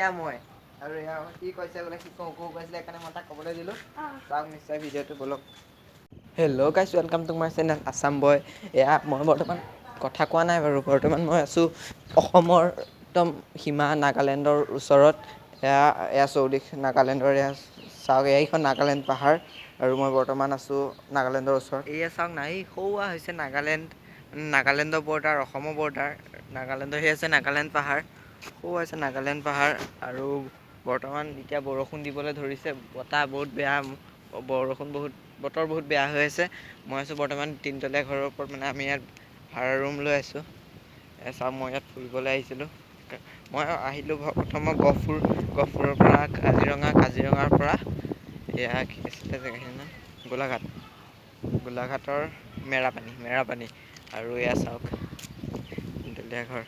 এয়া মই আৰু এয়া কি কৈছে বোলে কি কওঁ কৈছিলে সেইকাৰণে মই তাক ক'বলৈ দিলোঁ চাওক নিশ্চয় ভিডিঅ'টো বলক hello' guys welcome to my channel Assam boy এয়া মই বৰ্তমান কথা কোৱা নাই বাৰু বৰ্তমান মই আছোঁ অসমৰ একদম সীমা নাগালেণ্ডৰ ওচৰত এয়া চৌদিশ নাগালেণ্ডৰ এয়া চাওক এইখন নাগালেণ্ড পাহাৰ আৰু মই বৰ্তমান আছোঁ নাগালেণ্ডৰ ওচৰত এয়া চাওক নাই সৌৱা হৈছে নাগালেণ্ডৰ বৰ্ডাৰ অসমৰ বৰ্ডাৰ নাগালেণ্ডৰ সেই আছে নাগালেণ্ড পাহাৰ সৌ আছে নাগালেণ্ড পাহাৰ আৰু বৰ্তমান এতিয়া বৰষুণ দিবলৈ ধৰিছে বতাহ বহুত বেয়া বতৰ বহুত বেয়া হৈ আছে মই আছোঁ বৰ্তমান তিনতলীয়া ঘৰৰ ওপৰত মানে আমি ইয়াত ভাড়া ৰুম লৈ আছোঁ চাওক মই ইয়াত ফুৰিবলৈ আহিছিলোঁ মই আহিলোঁ প্ৰথমে গহপুৰৰ পৰা কাজিৰঙাৰ পৰা এয়া কি আছিলে জেগাখিনিৰ নাম গোলাঘাটৰ মেৰাপানী আৰু এয়া চাওক তিনতলীয়া ঘৰ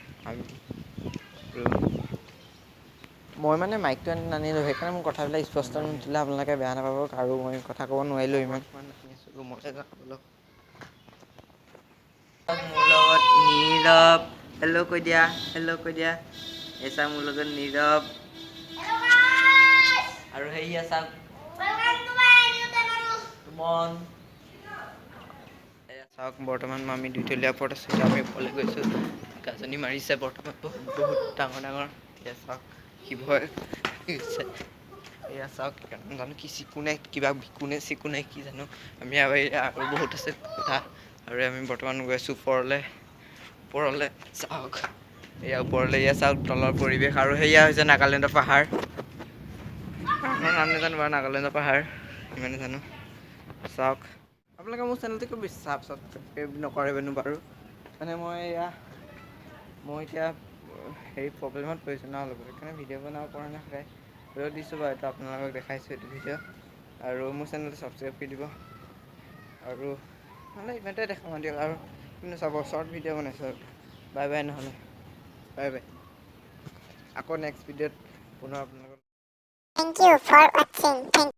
মই মানে মাইকটো নানিলোঁ সেইকাৰণে মোৰ কথাবিলাক স্পষ্ট নুঠিলে আপোনালোকে বেয়া নাপাব আৰু মই কথা ক'ব নোৱাৰিলোঁ ইমান ৰুমতে যাওঁ বোলো মোৰ লগত নীৰৱ হেল্ল' কৈ দিয়া এই চাওক মোৰ লগত নীৰৱ আৰু সেয়া চাওক সুমন এয়া চাওক বৰ্তমান আমি দুইতলীয়া ওপৰত আছোঁ আমি ওপৰলৈ গৈছোঁ গাজনি মাৰিছে বৰ্তমান বহুত ডাঙৰ এয়া চাওক শিৱই এয়া চাওক জানো কি চিকুণে কিবা বিকুণে চিকুণে কি জানো আমি আৰু বহুত আছে কথা আৰু আমি বৰ্তমান গৈ আছোঁ ওপৰলৈ চাওক এয়া ওপৰলৈ এয়া চাওক তলৰ পৰিৱেশ আৰু সেয়া হৈছে নাগালেণ্ডৰ পাহাৰ নাম নাজানো বাৰু নাগালেণ্ডৰ পাহাৰ ইমানে জানো চাওক আপোনালোকে মোৰ চেনেলটো কিয় ছাবস্ক্ৰাইব নকৰেনো বাৰু মানে মই এতিয়া হেৰি প্ৰব্লেমত পৰিছোঁ ন অলপ সেইকাৰণে ভিডিঅ' বনাব পৰা নাই সদায় ৰ'দ দিছোঁ বাৰু এইটো আপোনালোকক দেখাইছোঁ এইটো ভিডিঅ' আৰু মোৰ চেনেলটো ছাবস্ক্ৰাইব কৰি দিব আৰু নহ'লে ইমানতে দেখাম দিয়ক আৰু কিন্তু চাব শ্বৰ্ট ভিডিঅ' বনাইছোঁ বাই বাই নহ'লে বাই আকৌ নেক্সট ভিডিঅ'ত পুনৰ আপোনালোকক Thank you for watching.